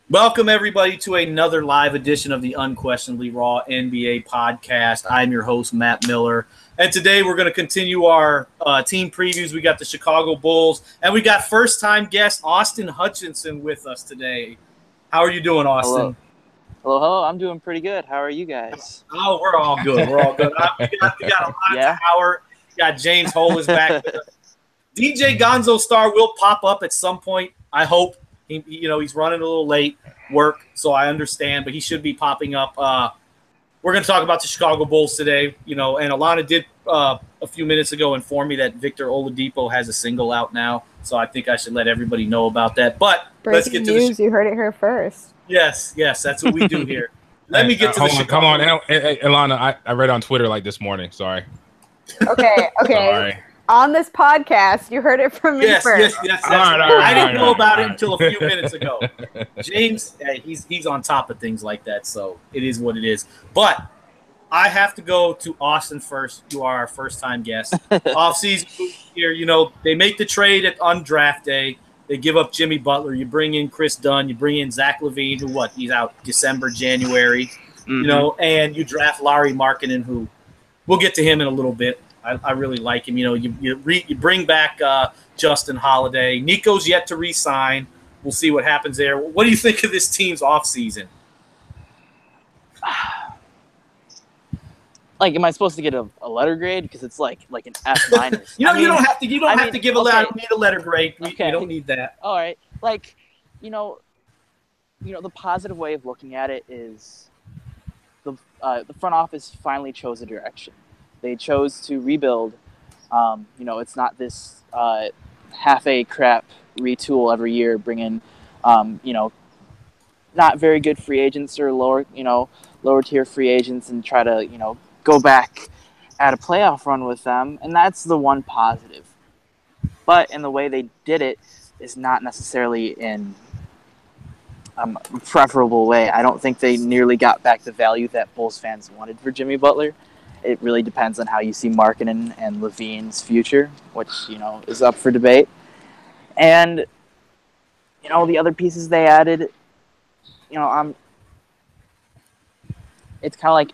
Welcome, everybody, to another live edition of the Unquestionably Raw NBA podcast. I'm your host, Matt Miller. And today we're going to continue our team previews. We got the Chicago Bulls, and we got first-time guest Austin Hutchinson with us today. How are you doing, Austin? Hello. I'm doing pretty good. How are you guys? Oh, we're all good. We're all good. We got Alana Howard. We got James Hole back with us. DJ Gonzo Star will pop up at some point, I hope. He's running a little late work, so I understand, but he should be popping up. We're going to talk about the Chicago Bulls today, and Allana did a few minutes ago inform me that Victor Oladipo has a single out now, so I think I should let everybody know about that. But let's get to news. You heard it here first. Yes, that's what we do here. Let me get to the Chicago. Come on, Allana. I read on Twitter this morning. Sorry. Okay. Sorry. On this podcast, you heard it from me first. Yes. I didn't know about it until a few minutes ago. James, he's on top of things like that, so it is what it is. But I have to go to Austin first. You are our first-time guest. Off-season here, they make the trade on draft day. They give up Jimmy Butler. You bring in Chris Dunn. You bring in Zach LaVine, he's out December, January. And you draft Lauri Markkanen, who we'll get to him in a little bit. I really like him. You bring back Justin Holiday. Nico's yet to re-sign. We'll see what happens there. What do you think of this team's offseason? Am I supposed to get a letter grade? Because it's like an F minus. You don't have to. You don't have to give a letter. Need a letter grade. We don't need that. All right. The positive way of looking at it is the front office finally chose a direction. They chose to rebuild. It's not this half-a crap retool every year, bringing, not very good free agents or lower tier free agents and try to, go back at a playoff run with them. And that's the one positive. But in the way they did it is not necessarily in a preferable way. I don't think they nearly got back the value that Bulls fans wanted for Jimmy Butler. It really depends on how you see Markkanen and LaVine's future, which, is up for debate. And, the other pieces they added, it's kind of like,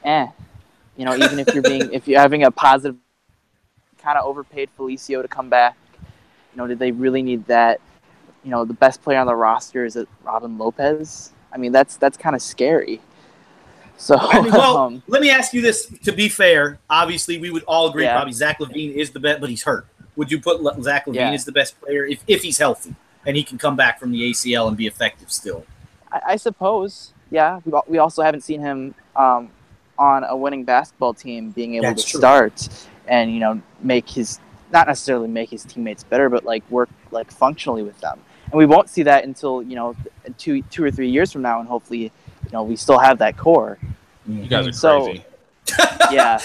even if you're having a positive, kind of overpaid Felicio to come back, did they really need that? The best player on the roster is Robin Lopez. I mean, that's kind of scary. So, let me ask you this. To be fair, obviously, we would all agree probably Zach LaVine is the best, but he's hurt. Would you put Zach LaVine as the best player if he's healthy and he can come back from the ACL and be effective still? I suppose, yeah. We also haven't seen him on a winning basketball team being able to start and, not necessarily make his teammates better, but, work, functionally with them. And we won't see that until, 2 or 3 years from now, and hopefully – we still have that core. You guys are crazy. Yeah.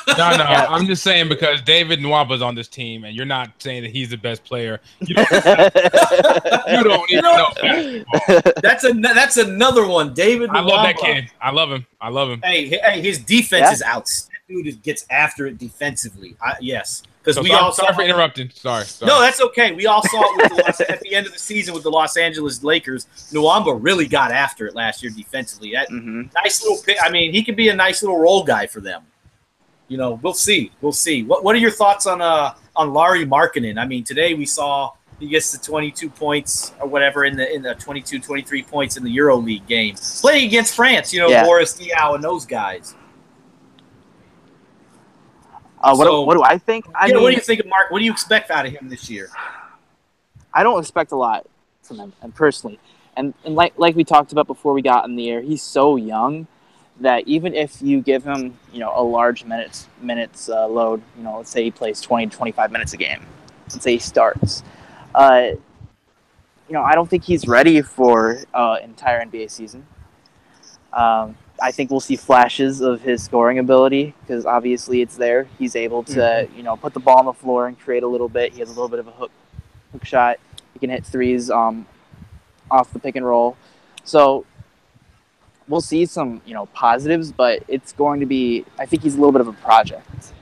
No. Yeah. I'm just saying because David Nwaba's on this team, and you're not saying that he's the best player. You don't even know basketball. That's another one. David Nwaba. I love that kid. I love him. Hey, his defense is out. That dude gets after it defensively. Yes. Sorry for interrupting. Sorry. No, that's okay. We all saw it at the end of the season with the Los Angeles Lakers. Nwaba really got after it last year defensively. That nice little pick. I mean, he could be a nice little role guy for them. We'll see. What are your thoughts on Lauri Markkanen? I mean, today we saw he gets the 22 points or whatever in the 22, 23 points in the EuroLeague game, playing against France. Boris Diaw and those guys. What do I think? What do you think of Mark? What do you expect out of him this year? I don't expect a lot from him, and personally, and like we talked about before we got in the air, he's so young that even if you give him a large minutes load, let's say he plays 20 to 25 minutes a game, let's say he starts, I don't think he's ready for entire NBA season. I think we'll see flashes of his scoring ability because obviously it's there. He's able to, put the ball on the floor and create a little bit. He has a little bit of a hook shot. He can hit threes off the pick and roll. So we'll see some, positives, but it's going to be. I think he's a little bit of a project,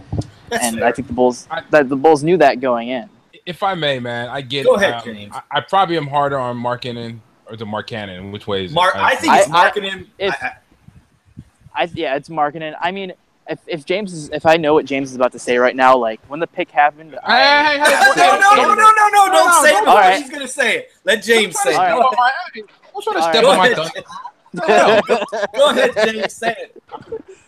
I think the Bulls knew that going in. If I may, man, I get. Go ahead, James. I probably am harder on Markkanen or is it Markkanen? Which way is it? I think it's Markkanen. Yeah, it's Markkanen. I mean, if I know what James is about to say right now, like when the pick happened, no, don't say it before he's gonna say it. Let James say it. I'm trying to step on my thunder. Go ahead, James. Say it.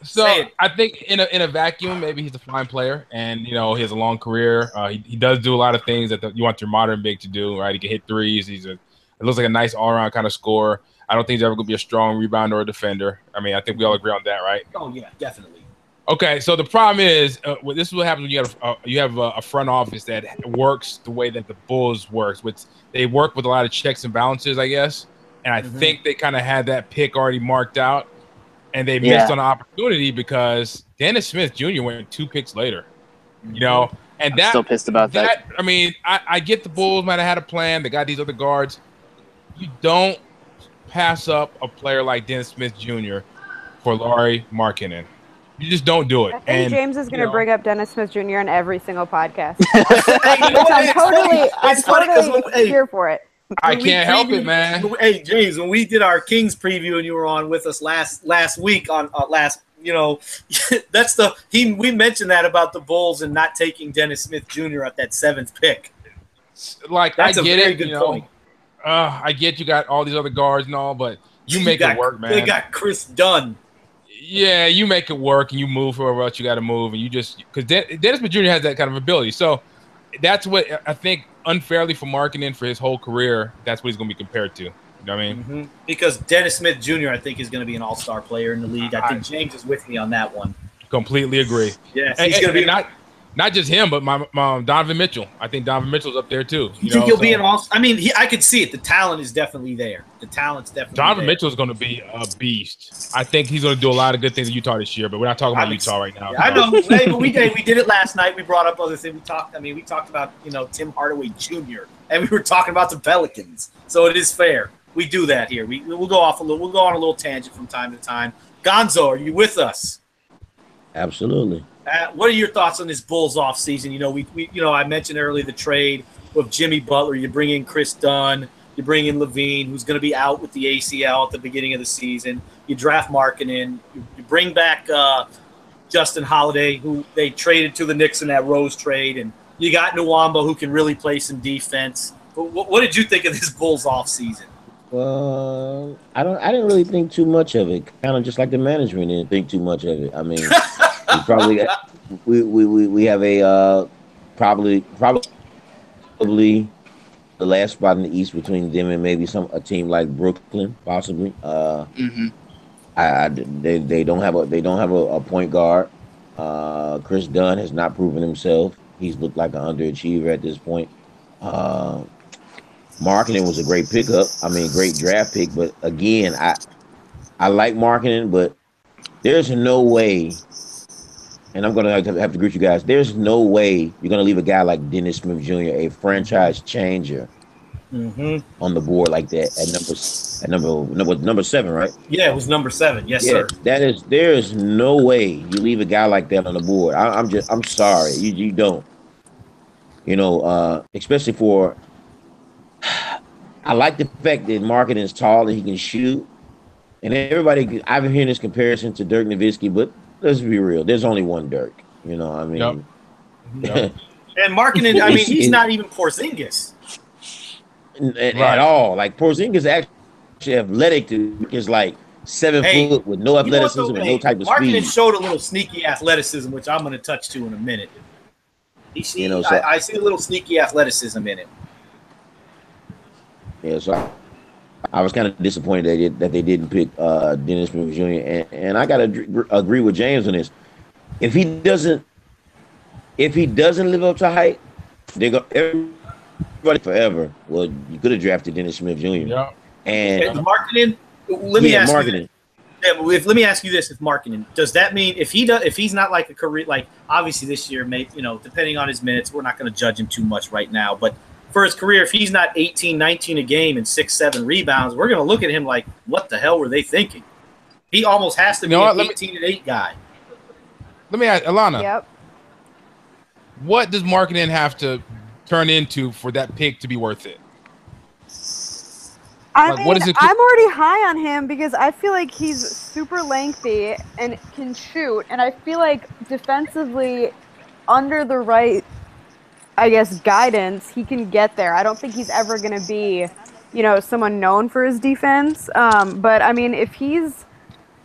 So I think in a vacuum, maybe he's a fine player, and he has a long career. He does do a lot of things that you want your modern big to do. Right, he can hit threes. It looks like a nice all around kind of scorer. I don't think he's ever going to be a strong rebounder or a defender. I mean, I think we all agree on that, right? Oh yeah, definitely. Okay, so the problem is, this is what happens when you have a front office that works the way that the Bulls works, which they work with a lot of checks and balances, I guess. And I think they kind of had that pick already marked out, and they missed on an opportunity because Dennis Smith Jr. went 2 picks later. And I'm still pissed about that. I mean, I get the Bulls might have had a plan. They got these other guards. You don't pass up a player like Dennis Smith Jr. for Lauri Markkanen. You just don't do it. I think James is going to bring up Dennis Smith Jr. on every single podcast. I'm totally here for it. I can't help it, man. Hey, James, when we did our Kings preview and you were on with us last week on we mentioned that about the Bulls and not taking Dennis Smith Jr. at that 7th pick. Like, that's I get a very good point. I get you got all these other guards and all, but you make it work, man. They got Chris Dunn. Yeah, you make it work and you move whoever else you got to move, and you just because Dennis Smith Jr. has that kind of ability. So that's what I think unfairly for Markkanen for his whole career. That's what he's going to be compared to. You know what I mean? Mm-hmm. Because Dennis Smith Jr. I think is going to be an all-star player in the league. I think James is with me on that one. Completely agree. Yes, he's going to be not just him, but my Donovan Mitchell. I think Donovan Mitchell's up there too. You think he'll be an all? I mean, I could see it. The talent is definitely there. Donovan Mitchell's going to be a beast. I think he's going to do a lot of good things at Utah this year. But we're not talking about Utah right now. Yeah, I know. Hey, but we did it last night. We brought up other things. We talked about Tim Hardaway Jr. and we were talking about the Pelicans. So it is fair. We do that here. We'll go on a little tangent from time to time. Gonzo, are you with us? Absolutely. What are your thoughts on this Bulls offseason? I mentioned earlier the trade with Jimmy Butler. You bring in Chris Dunn. You bring in Levine, who's going to be out with the ACL at the beginning of the season. You draft Markkanen. You bring back Justin Holiday, who they traded to the Knicks in that Rose trade. And you got Nwamba, who can really play some defense. What did you think of this Bulls offseason? Well, I didn't really think too much of it. Kind of just like the management didn't think too much of it. I mean, we have a probably the last spot in the East between them and maybe a team like Brooklyn, possibly. They don't have a point guard. Chris Dunn has not proven himself. He's looked like an underachiever at this point. Markkanen was a great pickup. I mean, great draft pick. But again, I like Markkanen, but there's no way, and I'm going to have to agree with you guys, there's no way you're going to leave a guy like Dennis Smith Jr., a franchise changer, on the board like that at number 7, right? Yeah, it was number 7. Yes, sir. There is no way you leave a guy like that on the board. I'm sorry. You don't. Especially for, I like the fact that Markkanen is tall and he can shoot. And everybody, I've been hearing this comparison to Dirk Nowitzki, but let's be real. There's only one Dirk. You know what I mean? Yep. And Markkanen, I mean, he's not even Porzingis. At all. Like, Porzingis actually athletic is like 7 foot with no athleticism and no type of speed. Markkanen showed a little sneaky athleticism, which I'm going to touch to in a minute. I see a little sneaky athleticism in him. Yeah, so I was kind of disappointed that they didn't pick Dennis Smith Jr. And I gotta agree with James on this. If he doesn't live up to height, they go everybody forever. Well, you could have drafted Dennis Smith Jr. Yeah. And Markkanen. Let me ask you this: if Markkanen, does that mean if he's not like a career, like obviously this year, depending on his minutes, we're not going to judge him too much right now, but for his career, if he's not 18, 19 a game and 6, 7 rebounds, we're going to look at him like, what the hell were they thinking? He almost has to be an 18 and 8 guy. Let me ask Allana. Yep. What does Markkanen have to turn into for that pick to be worth it? What is it? I'm already high on him because I feel like he's super lengthy and can shoot, and I feel like defensively, under the right, I guess, guidance, he can get there. I don't think he's ever going to be, someone known for his defense. But I mean, if he's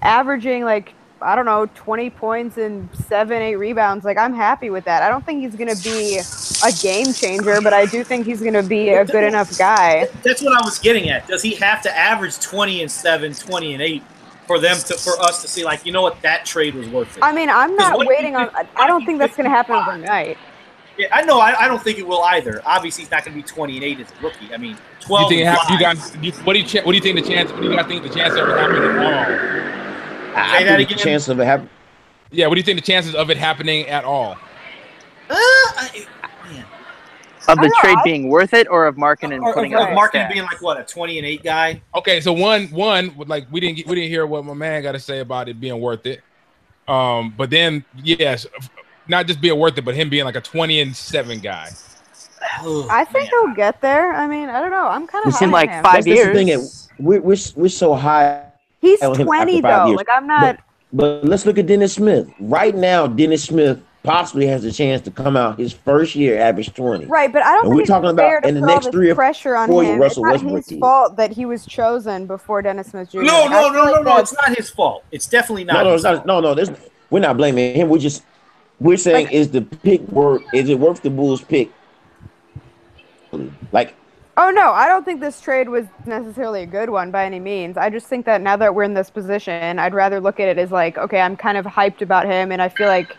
averaging like, I don't know, 20 points and 7-8 rebounds, like I'm happy with that. I don't think he's going to be a game changer, but I do think he's going to be a good enough guy. That's what I was getting at. Does he have to average 20 and 7, 20 and 8 for us to see, like, you know what, that trade was worth it? I mean, I'm not waiting on. I don't think that's going to happen overnight. Yeah, I know. I don't think it will either. Obviously, he's not going to be 20 and 8 as a rookie. I mean, 12. What do you think the chance? What do you guys think the chance of it happening at all? I think the chance of it happening. Yeah, what do you think the chances of it happening at all? Of the trade being worth it, or of Markkanen putting up Markkanen being like what, a 20 and 8 guy? Okay, so one like we didn't hear what my man got to say about it being worth it. But then yes, not just being worth it, but him being like a 20 and 7 guy. I think he'll get there. I mean, I don't know. I'm kind of. It's in like 5 years. That's the thing. We're so high. He's 20 though. Years. Like I'm not. But let's look at Dennis Smith. Right now, Dennis Smith possibly has a chance to come out his first year, average 20. Right, but I don't think we're talking about in the next 3 or 4 years. It's not his fault that he was chosen before Dennis Smith Jr. No. It's not his fault. It's definitely not. No. We're not blaming him. We're saying, is the pick worth? Is it worth the Bulls' pick? Like. Oh, no, I don't think this trade was necessarily a good one by any means. I just think that now that we're in this position, I'd rather look at it as like, okay, I'm kind of hyped about him, and I feel like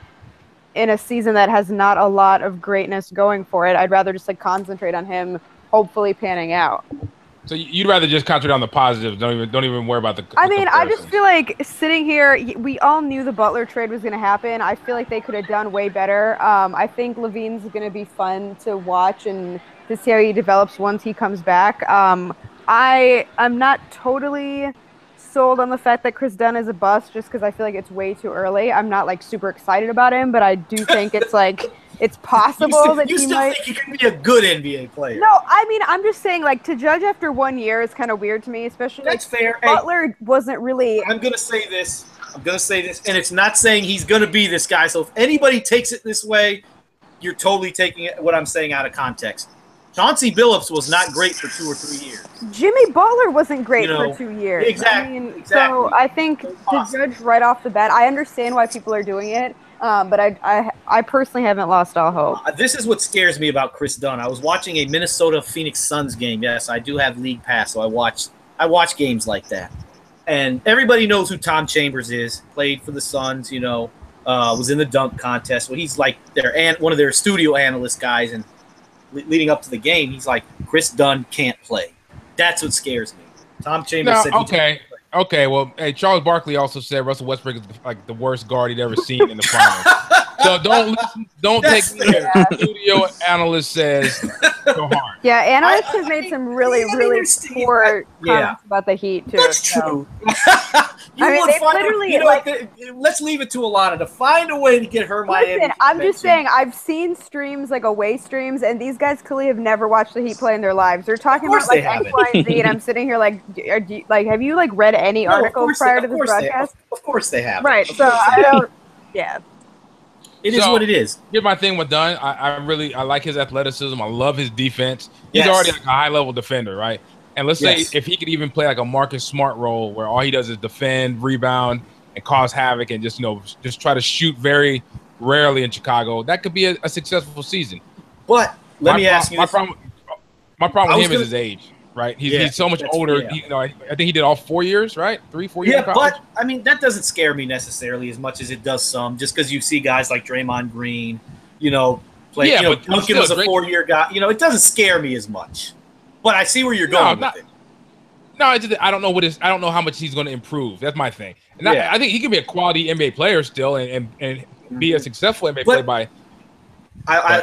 in a season that has not a lot of greatness going for it, I'd rather just like concentrate on him hopefully panning out. So you'd rather just concentrate on the positives, don't even worry about the I just feel like sitting here, we all knew the Butler trade was going to happen. I feel like they could have done way better. I think Levine's going to be fun to watch and to see how he develops once he comes back. I'm not totally sold on the fact that Chris Dunn is a bust just because I feel like it's way too early. I'm not like super excited about him, but I do think it's like it's possible that he might. Think he can be a good NBA player? No, I mean I'm just saying like to judge after 1 year is kind of weird to me, especially. That's fair. Butler wasn't really. I'm gonna say this, and it's not saying he's gonna be this guy. So if anybody takes it this way, you're totally taking what I'm saying out of context. Chauncey Billups was not great for 2 or 3 years. Jimmy Butler wasn't great for 2 years. Exactly. So I think to judge right off the bat, I understand why people are doing it, but I personally haven't lost all hope. This is what scares me about Chris Dunn. I was watching a Minnesota Phoenix Suns game. Yes, I do have League Pass, so I watch games like that. And everybody knows who Tom Chambers is. Played for the Suns, was in the dunk contest. Well, he's like one of their studio analyst guys, and leading up to the game, he's like, Chris Dunn can't play. That's what scares me. Tom Chambers said Okay, well, hey, Charles Barkley also said Russell Westbrook is like the worst guard he'd ever seen in the finals. So don't take the studio analyst says so hard. Yeah, analysts have made some really poor comments about the Heat too. That's true. Let's leave it to Allana to find a way to get her Miami. Listen, I'm just saying, I've seen streams like away streams, and these guys clearly have never watched the Heat play in their lives. They're talking about like X, Y, and Z, and I'm sitting here like, have you like read any articles prior to this broadcast? Of course they have. Right. So I don't. Yeah. It is what it is. Here's my thing with Dunn. I like his athleticism. I love his defense. He's already like a high level defender, right? And let's say if he could even play like a Marcus Smart role where all he does is defend, rebound, and cause havoc, and just try to shoot very rarely in Chicago, that could be a successful season. But let me ask you this. My problem with him is his age, right? He's so much older. Yeah. I think he did all 4 years, right? 3-4 years. Yeah, but I mean that doesn't scare me necessarily as much as it does some. Just because you see guys like Draymond Green, play. Yeah, but Duncan was a 4-year guy. It doesn't scare me as much. But I see where you're going with it. No, I don't know I don't know how much he's going to improve. That's my thing. And I think he can be a quality NBA player still and be a successful NBA player by.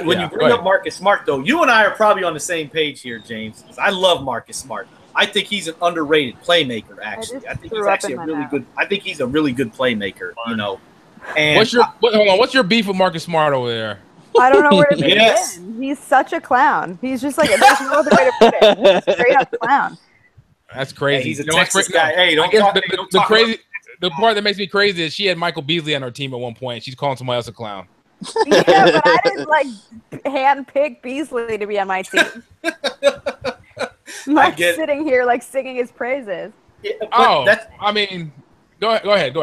When you bring up Marcus Smart, though, you and I are probably on the same page here, James. I love Marcus Smart. I think he's an underrated playmaker. Actually, I think he's actually a really good. I think he's a really good playmaker. And what's your beef with Marcus Smart over there? I don't know where to begin. He's such a clown. He's just like there's no other way to put it. He's a straight up clown. That's crazy. Hey, he's a Texas guy. Hey, don't talk. The crazy. The part that makes me crazy is she had Michael Beasley on her team at one point. She's calling somebody else a clown. Yeah, but I didn't handpick Beasley to be on my team. I'm not sitting here singing his praises. Yeah, I mean, go ahead.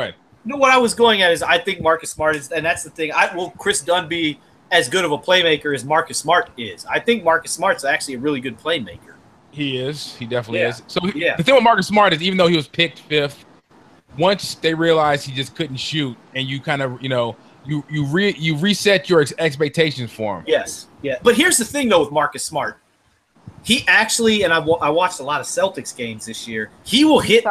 No, what I was going at is I think Marcus Smart is, and that's the thing. Will Chris Dunn be as good of a playmaker as Marcus Smart is? I think Marcus Smart's actually a really good playmaker. He is. He definitely is. So the thing with Marcus Smart is, even though he was picked 5th, once they realized he just couldn't shoot, and you kind of, you reset your expectations for him. Yes, yeah. But here's the thing, though, with Marcus Smart. He actually, and I watched a lot of Celtics games this year. He will hit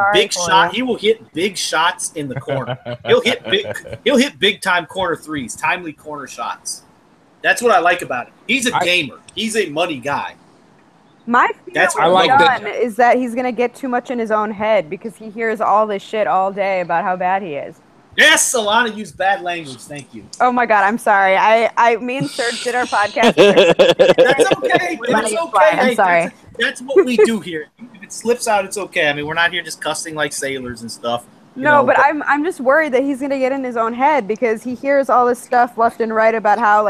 He will hit big shots in the corner. He'll hit big time corner threes, timely corner shots. That's what I like about him. He's a gamer. He's a money guy. My fear is that he's going to get too much in his own head because he hears all this shit all day about how bad he is. Yes, Allana used bad language. Thank you. Oh my God, I'm sorry. Me and Serge did our podcast. That's okay. It's okay. I'm sorry. That's what we do here. If it slips out, it's okay. I mean, we're not here just cussing like sailors and stuff. But I'm just worried that he's going to get in his own head because he hears all this stuff left and right about how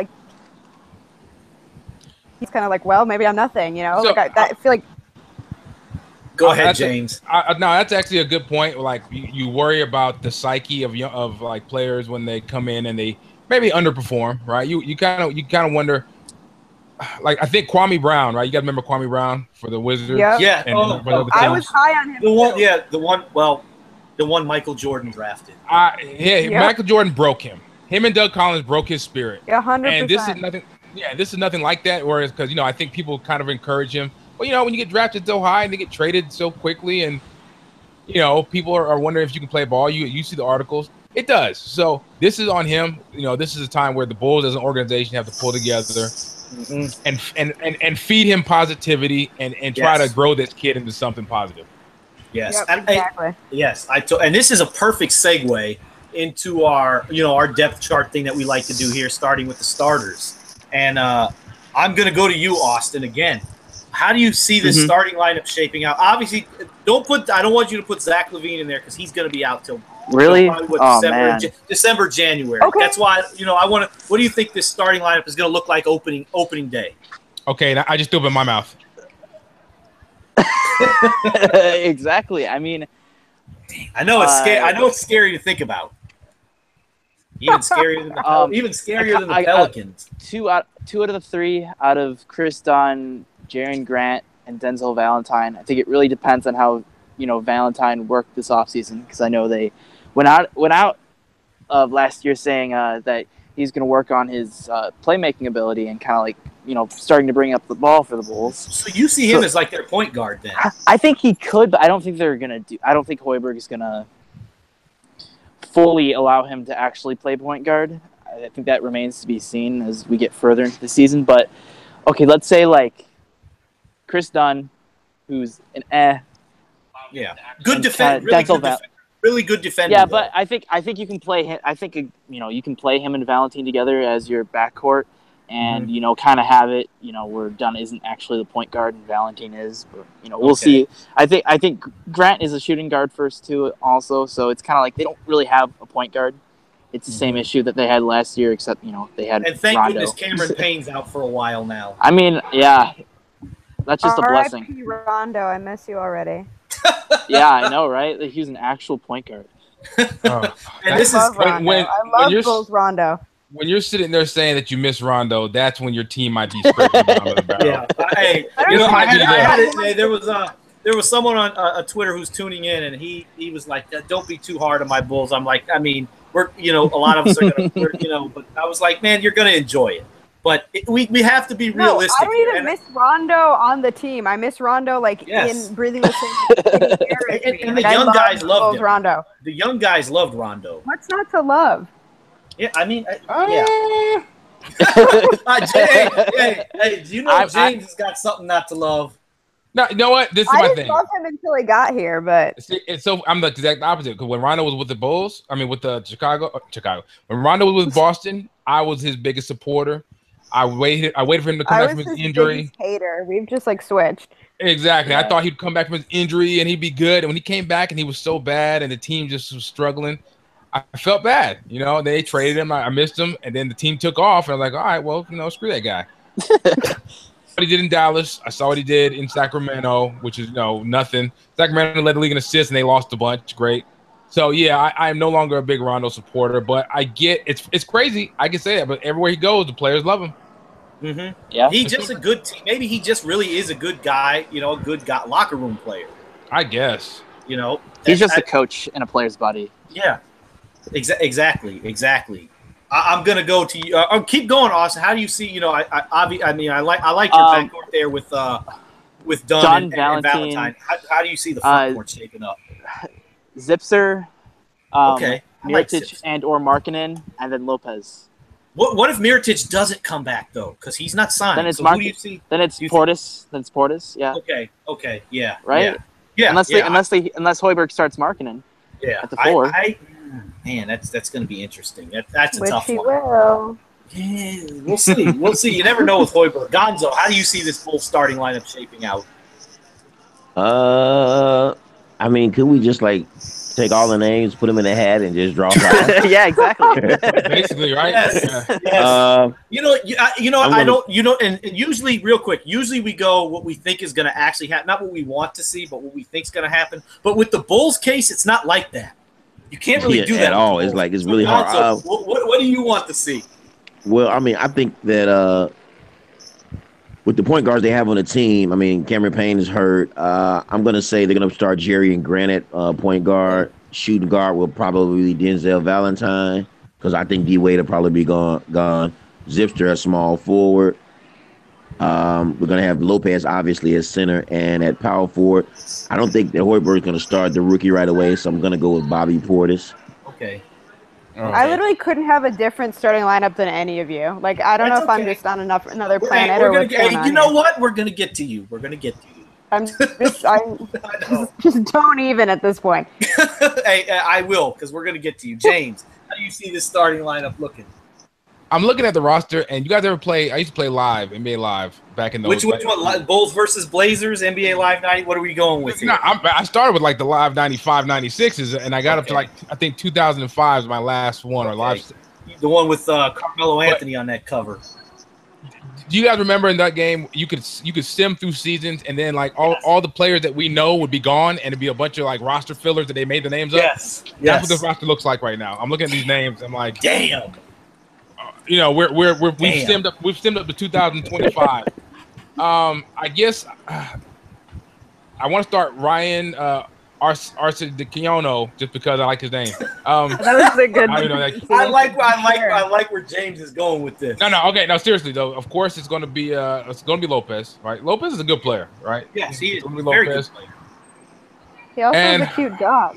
he's kind of well, maybe I'm nothing, So, I feel like. Go ahead, James. No, that's actually a good point. You worry about the psyche of players when they come in and they maybe underperform, right? You kind of wonder. I think Kwame Brown, right? You got to remember Kwame Brown for the Wizards. Yep. Yeah. I was high on him. The one Michael Jordan drafted. Michael Jordan broke him. Him and Doug Collins broke his spirit. 100%. And this is nothing. Yeah, this is nothing like that. Whereas, because I think people kind of encourage him. Well, when you get drafted so high and they get traded so quickly, and people are wondering if you can play ball. You see the articles. It does. So this is on him. This is a time where the Bulls as an organization have to pull together and feed him positivity and try to grow this kid into something positive. Yes, yep, exactly. And this is a perfect segue into our depth chart thing that we like to do here, starting with the starters. And I'm going to go to you, Austin, again. How do you see this starting lineup shaping out? Obviously, I don't want you to put Zach LaVine in there because he's going to be out till really December, January. Okay. That's why I want to. What do you think this starting lineup is going to look like opening day? Okay, now I just threw up in my mouth. Exactly. I mean, I know it's scary. I know it's scary to think about. Even scarier than the Pelicans. Two out of the 3 out of Chris Dunn, Jaren Grant, and Denzel Valentine. I think it really depends on how Valentine worked this offseason, because I know they went out of last year saying that he's going to work on his playmaking ability and kind of starting to bring up the ball for the Bulls. So you see him as their point guard then? I think he could, but I don't think they're going to I don't think Hoiberg is going to fully allow him to actually play point guard. I think that remains to be seen as we get further into the season. But okay, let's say Chris Dunn, who's an good defense, really good defender. Yeah, but I think you can play him. I think you can play him and Valentine together as your backcourt, and kind of have it where Dunn isn't actually the point guard and Valentine is. But we'll see. I think Grant is a shooting guard first too, also. So it's kind of they don't really have a point guard. It's the same issue that they had last year, except they had. And thank Rondo. goodness Cameron Payne's out for a while now. I mean, yeah, that's just a blessing. R.I.P. Rondo, I miss you already. Yeah, I know, right? He was an actual point guard. And this is Rondo. I love Bulls Rondo. When you're sitting there saying that you miss Rondo, that's when your team might be scraping down the barrel. Yeah, hey, there was someone on Twitter who's tuning in, and he was like, "Don't be too hard on my Bulls." I'm like, I mean, we're a lot of us are gonna, but I was like, man, you're gonna enjoy it. But we have to be realistic. I don't even miss Rondo on the team. I miss Rondo in breathing the same air. And the young guys loved him. Rondo. The young guys loved Rondo. What's not to love? Yeah, I mean, yeah. Hey, do you know James has got something not to love? No, you know what? This is my thing. I didn't love him until he got here, but it's so I'm the exact opposite. Because when Rondo was with the Bulls, with the Chicago. When Rondo was with Boston, I was his biggest supporter. I waited for him to come I back was from his his injury. biggest hater. We've just like switched. Exactly. Yeah. I thought he'd come back from his injury and he'd be good. And when he came back and he was so bad and the team just was struggling, I felt bad. You know, they traded him. I missed him. And then the team took off. And I was like, all right, well, you know, screw that guy. What he did in Dallas, I saw what he did in Sacramento, which is, you know, nothing. Sacramento led the league in assists and they lost a bunch. Great. So, yeah, I am no longer a big Rondo supporter, but I get it's crazy. I can say that, but everywhere he goes, the players love him. Mm-hmm. Yeah. He's just a good team. Maybe he just really is a good guy, you know, a good guy, locker room player. I guess. You know, He's just a coach in a player's body. Yeah, exactly. I'm gonna go to you. Keep going, Austin. How do you see? You know, I like your backcourt there with Dunn and Valentine. How do you see the front court shaping up? Zipser, Okay, Mirotic and or Markkanen, and then Lopez. What if Mirotic doesn't come back though? Because he's not signed. Then it's who do you see? Then it's Portis. Then it's Portis. Yeah. Okay. Yeah. Right. Yeah. Unless Hoiberg starts Markkanen. Yeah. At the 4. Man, that's going to be interesting. That's a Which tough he one. will. Yeah, we'll see. We'll see. You never know with Hoiberg. Gonzo, how do you see this full starting lineup shaping out? I mean, could we just like take all the names, put them in a hat, and just draw 5? Yeah, exactly. Basically, right? Yes. Yeah. Yes. And usually, real quick, we go what we think is going to actually happen, not what we want to see, but what we think is going to happen. But with the Bulls case, it's not like that. You can't really do that at all. It's like it's really hard. So what do you want to see? Well, I mean, I think that with the point guards they have on the team, I mean, Cameron Payne is hurt. I'm going to say they're going to start Jerry and Granite point guard. Shooting guard will probably be Denzel Valentine because I think D-Wade will probably be gone. Zipster as small forward. We're going to have Lopez, obviously, as center and at power forward. I don't think that Hoiberg is going to start the rookie right away, so I'm going to go with Bobby Portis. Okay. I literally couldn't have a different starting lineup than any of you. Like, I don't know if I'm just on another planet or what's going on. You know what? We're going to get to you. I'm just don't even at this point. Hey, I will, because we're going to get to you. James, how do you see this starting lineup looking? I'm looking at the roster, and you guys ever play? I used to play live, NBA Live, back in those. Which one? Bulls versus Blazers, NBA Live 90? What are we going with here? No, I started with like the Live 95, 96s, and I got up to like, I think 2005 is my last one. Or live. The one with Carmelo Anthony on that cover. Do you guys remember in that game, you could sim through seasons, and then like all the players that we know would be gone, and it'd be a bunch of like roster fillers that they made the names up? Yes. That's what this roster looks like right now. I'm looking at these names, I'm like, damn. You know, we've stemmed up to 2025. I guess I want to start Ryan Arcidiacono just because I like his name. That was a good. I like where James is going with this. No, okay, no, seriously though. Of course, it's going to be Lopez, right? Lopez is a good player, right? Yes, he is. It's Very good player. He also has a cute dog.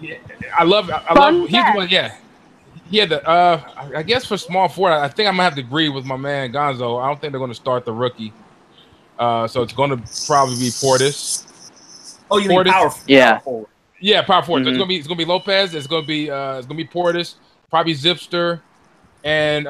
Yeah, I love. He's the one. Yeah, I guess for small forward, I think I'm gonna have to agree with my man Gonzo. I don't think they're gonna start the rookie. So it's gonna probably be Portis. Oh, you mean power forward? Yeah. Yeah, power forward. Mm-hmm. So it's gonna be Lopez. It's gonna be Portis. Probably Zipster, and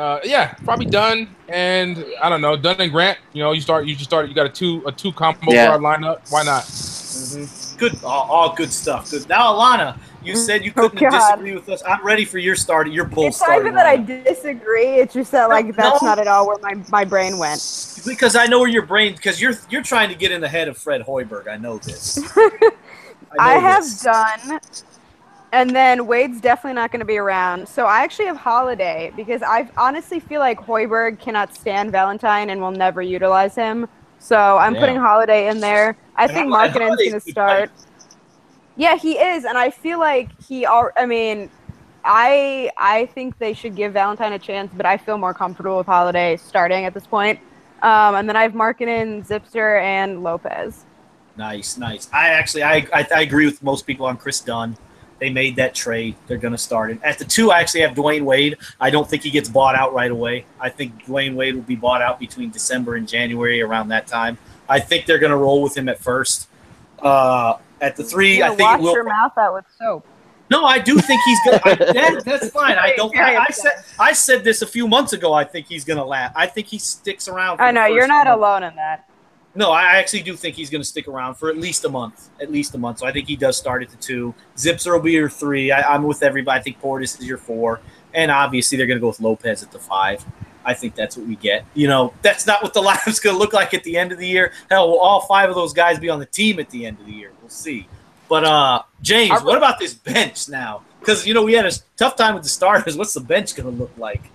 probably Dunn. And I don't know, Dunn and Grant. You know, you got a two combo guard lineup. Why not? Mm-hmm. Good, all good stuff. Good. Now, Allana, you said you couldn't disagree with us. I'm ready for your Bulls starting. It's not even that I disagree. It's just that that's not at all where my brain went. Because I know where your brain. Because you're trying to get in the head of Fred Hoiberg. I know this. I have done, and then Wade's definitely not going to be around. So I actually have Holiday because I honestly feel like Hoiberg cannot stand Valentine and will never utilize him. So I'm putting Holiday in there. I think Markkanen's going to start. Yeah, he is, and I feel like I think they should give Valentine a chance, but I feel more comfortable with Holiday starting at this point. And then I have Markkanen, Zipster, and Lopez. Nice. I agree with most people on Chris Dunn. They made that trade. They're going to start it. At the 2, I actually have Dwayne Wade. I don't think he gets bought out right away. I think Dwayne Wade will be bought out between December and January, around that time. I think they're going to roll with him at first. At the 3, I think wash it will. your mouth out with soap. No, I do think he's gonna. That's fine. I said this a few months ago. I think he's gonna last. I think he sticks around. I know you're not alone in that. No, I actually do think he's going to stick around for at least a month. So I think he does start at the 2. Zipser will be your 3. I'm with everybody. I think Portis is your 4, and obviously they're going to go with Lopez at the 5. I think that's what we get. That's not what the lineup's going to look like at the end of the year. Hell, will all 5 of those guys be on the team at the end of the year? We'll see. But James, what about this bench now? Because we had a tough time with the starters. What's the bench going to look like?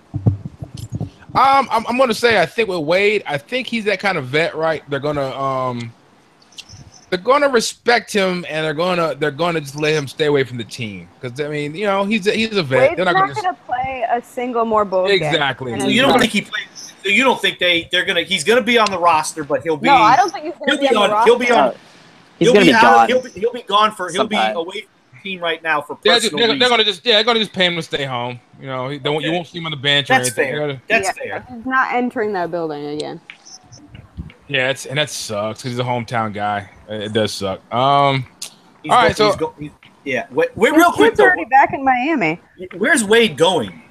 I'm gonna say I think with Wade, I think he's that kind of vet, right? They're gonna respect him, and they're gonna just let him stay away from the team because he's a vet. Wade's not gonna play a single more bowl game. Exactly. So you don't think he plays? So you don't think they're gonna? He's gonna be on the roster, but he'll be. No, I don't think he's gonna be on the roster. He'll be on. He's gonna be gone. He'll be gone for. He'll be away from the team right now for personal reasons. They're gonna just pay him to stay home. You won't see him on the bench. That's or anything. fair. That's fair. He's not entering that building again. Yeah, and that sucks because he's a hometown guy. It does suck. All right, so we're real quick though. Already back in Miami. Where's Wade going?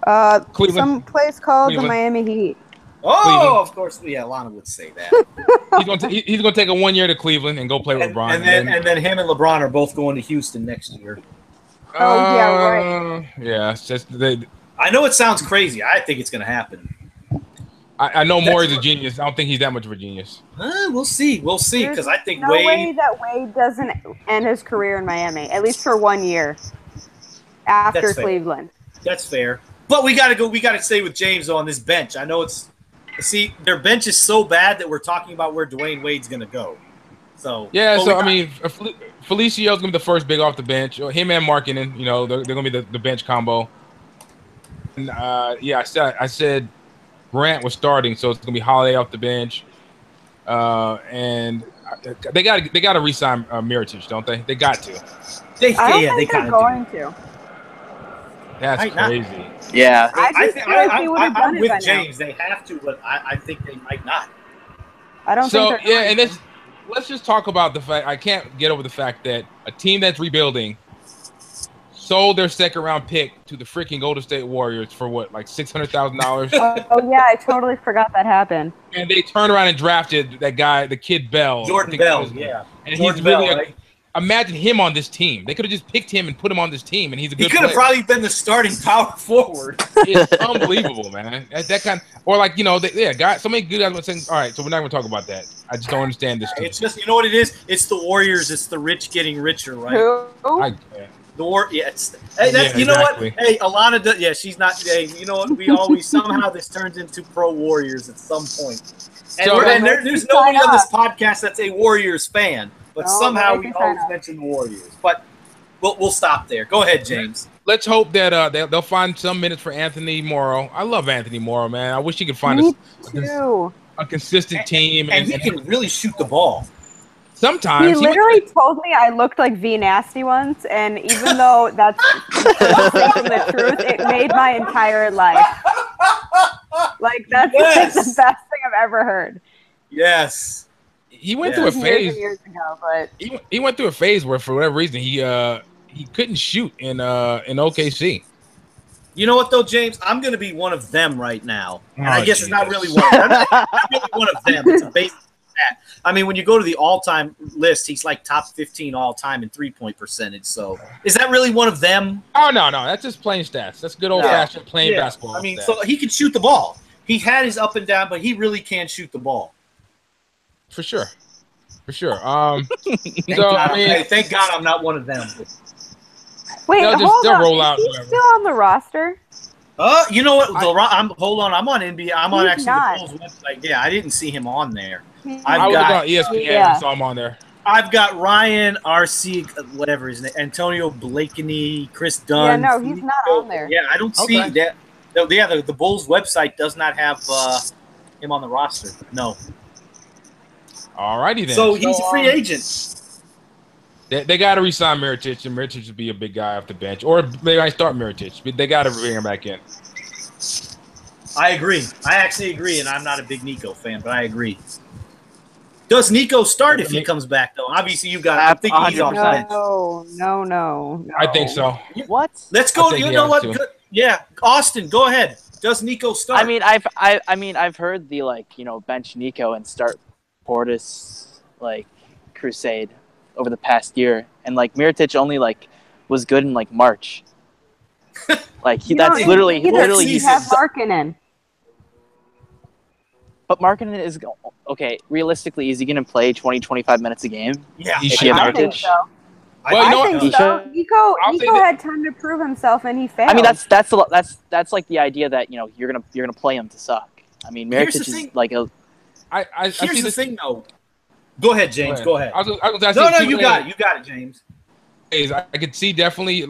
Cleveland. Some place called Cleveland. the Miami Heat. Oh, Cleveland. of course. Yeah, Allana would say that. he's gonna take a 1 year to Cleveland and go play with LeBron. And then him and LeBron are both going to Houston next year. Oh yeah, right. Yeah, it's just I know it sounds crazy. I think it's going to happen. I know Morey's a genius. I don't think he's that much of a genius. We'll see. We'll see because I think no way that Wade doesn't end his career in Miami, at least for 1 year after Cleveland. That's fair. But we got to go. We got to stay with James on this bench. I know it's. See, their bench is so bad that we're talking about where Dwayne Wade's going to go. So yeah. So Felicio's gonna be the first big off the bench. Him and Markkinen, they're gonna be the bench combo. And I said Grant was starting, so it's gonna be Holiday off the bench. And they got to re-sign Mirotic, don't they? They got to. They kind of going to. That's crazy. Yeah, I'm with James. They have to, but I think they might not. I don't think so. Yeah, and let's just talk about the fact I can't get over the fact that a team that's rebuilding sold their second round pick to the freaking Golden State Warriors for what, like $600,000? Oh yeah, I totally forgot that happened. And they turned around and drafted that guy, the kid Bell. Jordan Bell, yeah. And Jordan he's Bell, really right? Imagine him on this team. They could have just picked him and put him on this team, and he's a good player. He could have probably been the starting power forward. It's unbelievable, man. That kind, or like guys. So many good guys were saying, all right, so we're not going to talk about that. I just don't understand this. It's just, you know what it is? It's the Warriors. It's the rich getting richer, right? Who? You know what? Hey, Allana does. Yeah, she's not. Hey, you know what? We always somehow this turns into pro Warriors at some point. And there's nobody on this podcast that's a Warriors fan. But somehow we always mention the Warriors. But we'll stop there. Go ahead, James. Let's hope that they'll find some minutes for Anthony Morrow. I love Anthony Morrow, man. I wish he could find a consistent team. And he can really shoot the ball. Sometimes. He literally told me I looked like V Nasty once, and even though that's the truth, it made my entire life. Like, that's like the best thing I've ever heard. Yes. He went through a phase. Years ago, but he went through a phase where, for whatever reason, he couldn't shoot in OKC. You know what though, James? I'm going to be one of them right now, and I guess it's not really one. I'm not really one of them. It's a basic stat. I mean, when you go to the all-time list, he's like top 15 all-time in three-point percentage. So, is that really one of them? Oh no, that's just plain stats. That's good old-fashioned playing basketball. I mean, stats. so he can shoot the ball. He had his up and down, but he really can shoot the ball. For sure. Thank God I'm not one of them. Wait, hold on. Roll out. Is he still on the roster? You know what? Hold on. I'm on NBA. I'm on He's not. the Bulls website. Yeah, I didn't see him on there. I was on ESPN. I saw him on there. I've got Ryan, RC, whatever his name, Antonio Blakeney, Chris Dunn. Yeah, no, he's not on there. Yeah, I don't see that. Yeah, the Bulls website does not have him on the roster. No. Alrighty then. So he's a free agent. They got to resign Mirotic, and Mirotic would be a big guy off the bench, or they might start Mirotic. But they got to bring him back in. I agree. I actually agree, and I'm not a big Nico fan, but I agree. Does Nico start if he comes back, though? Obviously, you got. I think he's off the bench. No. I think so. What? Let's go. You know what? To. Good. Yeah, Austin, go ahead. Does Nico start? I've heard the bench Nico and start Portis crusade over the past year, and Mirotic only was good in March. That's literally you have Markkanen. But Markkanen is okay. Realistically, is he going to play 20-25 minutes a game? Yeah, I think so. Well, I think so. Nico had time to prove himself, and he failed. I mean, that's the idea that you're gonna play him to suck. I mean, Mirotic is Here's the thing, though. Go ahead, James. Go ahead. No, you got it, James. I could see definitely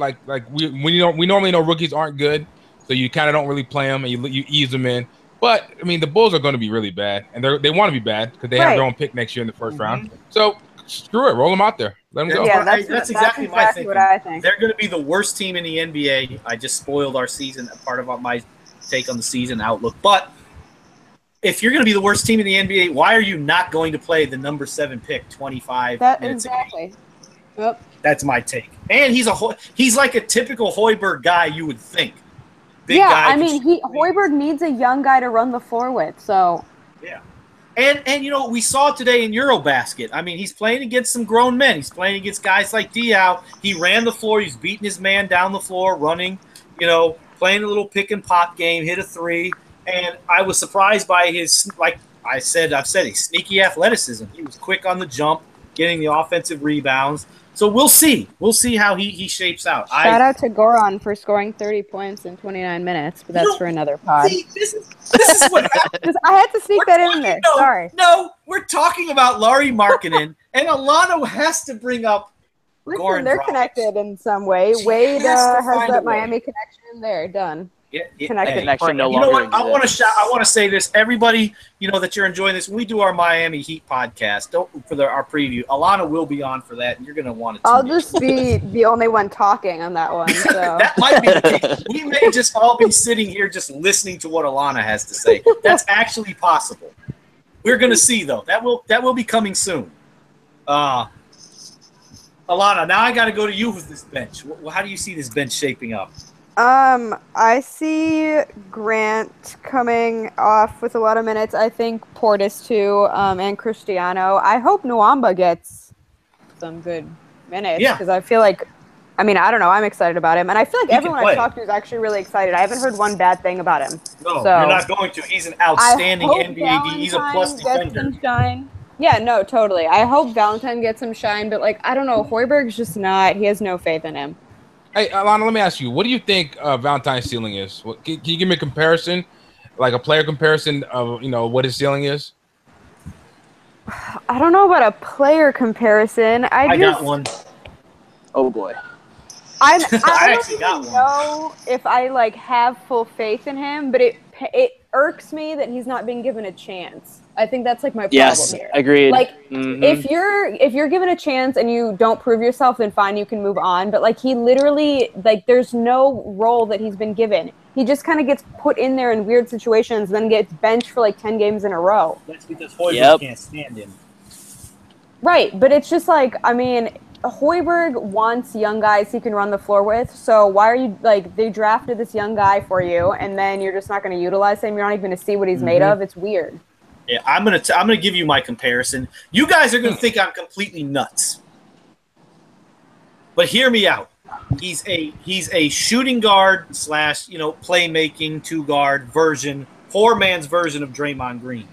we normally know rookies aren't good, so you kind of don't really play them and you ease them in. But I mean, the Bulls are going to be really bad, and they want to be bad because they have their own pick next year in the first round. So screw it, roll them out there, let them go. Yeah, that's exactly my thinking. What I think. They're going to be the worst team in the NBA. I just spoiled our season, part of my take on the season outlook. But if you're going to be the worst team in the NBA, why are you not going to play the number 7 pick 25 minutes exactly. a game? Yep. That's my take. And he's like a typical Hoiberg guy you would think. Big guy. I mean, Hoiberg needs a young guy to run the floor with. So yeah, and we saw today in Eurobasket. I mean, he's playing against some grown men. He's playing against guys like Diaw. He ran the floor. He's beating his man down the floor, running. Playing a little pick and pop game. Hit a 3, and I was surprised by his I've said his sneaky athleticism. He was quick on the jump, getting the offensive rebounds. So we'll see. We'll see how he shapes out. Shout out to Goran for scoring 30 points in 29 minutes, but that's for another pod. See, this is what happens. I had to sneak that in there. Sorry. No, we're talking about Lauri Markkanen, and Allana has to bring up Goran they're Dragic. Connected in some way. Wade has that Miami connection there. Done. Connection no longer. You know what? I want to say this. Everybody, that you're enjoying this. When we do our Miami Heat podcast, our preview. Allana will be on for that, and you're going to want to. I'll just be the only one talking on that one. So. That might be the case. We may just all be sitting here just listening to what Allana has to say. That's actually possible. We're going to see though. That will be coming soon. Allana, now I got to go to you with this bench. How do you see this bench shaping up? I see Grant coming off with a lot of minutes. I think Portis too, and Cristiano. I hope Nwamba gets some good minutes because I feel like, I don't know. I'm excited about him, and I feel like everyone I've talked to is actually really excited. I haven't heard one bad thing about him. No, you're not going to. He's an outstanding NBA. He's a plus defender. Yeah, no, totally. I hope Valentine gets some shine, but I don't know. Hoiberg's just not. He has no faith in him. Hey, Allana, let me ask you, what do you think Valentine's ceiling is? Can you give me a comparison, like a player comparison of what his ceiling is? I don't know about a player comparison. I got one. Oh boy. I don't even know if I have full faith in him, but it irks me that he's not being given a chance. I think that's my problem here. Yes, agreed. If you're given a chance and you don't prove yourself, then fine, you can move on. But he literally there's no role that he's been given. He just kind of gets put in there in weird situations, then gets benched for 10 games in a row. That's because Hoiberg can't stand him. Right, but it's just Hoiberg wants young guys he can run the floor with. So why are you they drafted this young guy for you, and then you're just not going to utilize him? You're not even going to see what he's made of. It's weird. Yeah, I'm gonna give you my comparison. You guys are gonna think I'm completely nuts, but hear me out. He's a shooting guard / playmaking 2-guard version, poor man's version of Draymond Green.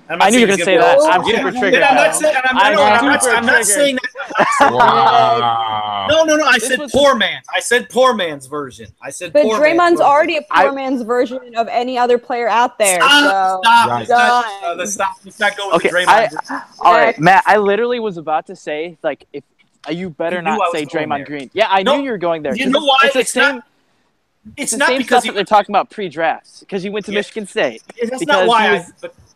I knew you were gonna say that. I'm super triggered. I'm not saying that. Wow. No. I said poor man's. I said poor man's version. But Draymond's already a poor man's version of any other player out there. Stop. Let's not go with Draymond. All right, Matt. I literally was about to say if you better not say Draymond Green. Yeah, I knew you were going there. You know why? It's not because they're talking about pre-drafts because he went to Michigan State. That's not why.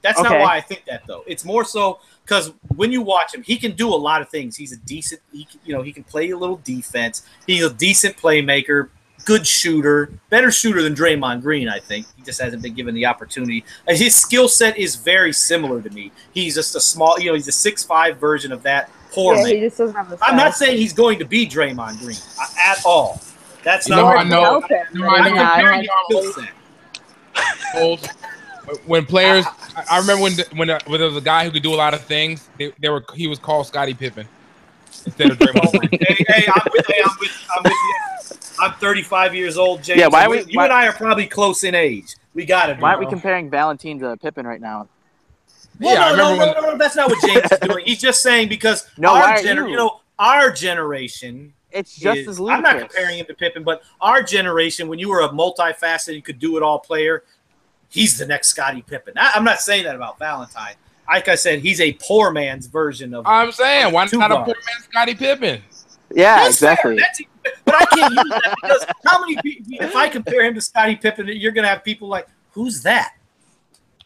That's not why I think that though. It's more so because when you watch him, he can do a lot of things. He's a decent. He can play a little defense. He's a decent playmaker. good shooter, better shooter than Draymond Green, I think. He just hasn't been given the opportunity. His skill set is very similar to me. He's just a small, he's a 6'5" version of that poor man. He just doesn't have the size. I'm not saying he's going to be Draymond Green at all. That's not I what know. I'm comparing his skill set. When players, I remember when there was a guy who could do a lot of things. He was called Scottie Pippen instead of Draymond Green. Hey, I'm with you. I'm 35 years old, James. Yeah, you and I are probably close in age. We got it. Why aren't we comparing Valentine to Pippen right now? Well, no, that's not what James is doing. He's just saying because our generation. It's just as ludicrous. I'm not comparing him to Pippen, but our generation, when you were a multifaceted, you could do it all player, he's the next Scottie Pippen. I'm not saying that about Valentine. Like I said, he's a poor man's version of. I'm saying, why not a poor man's Scottie Pippen? Yeah, that's exactly. But I can't use that because how many people? If I compare him to Scottie Pippen, you're gonna have people like, "Who's that?"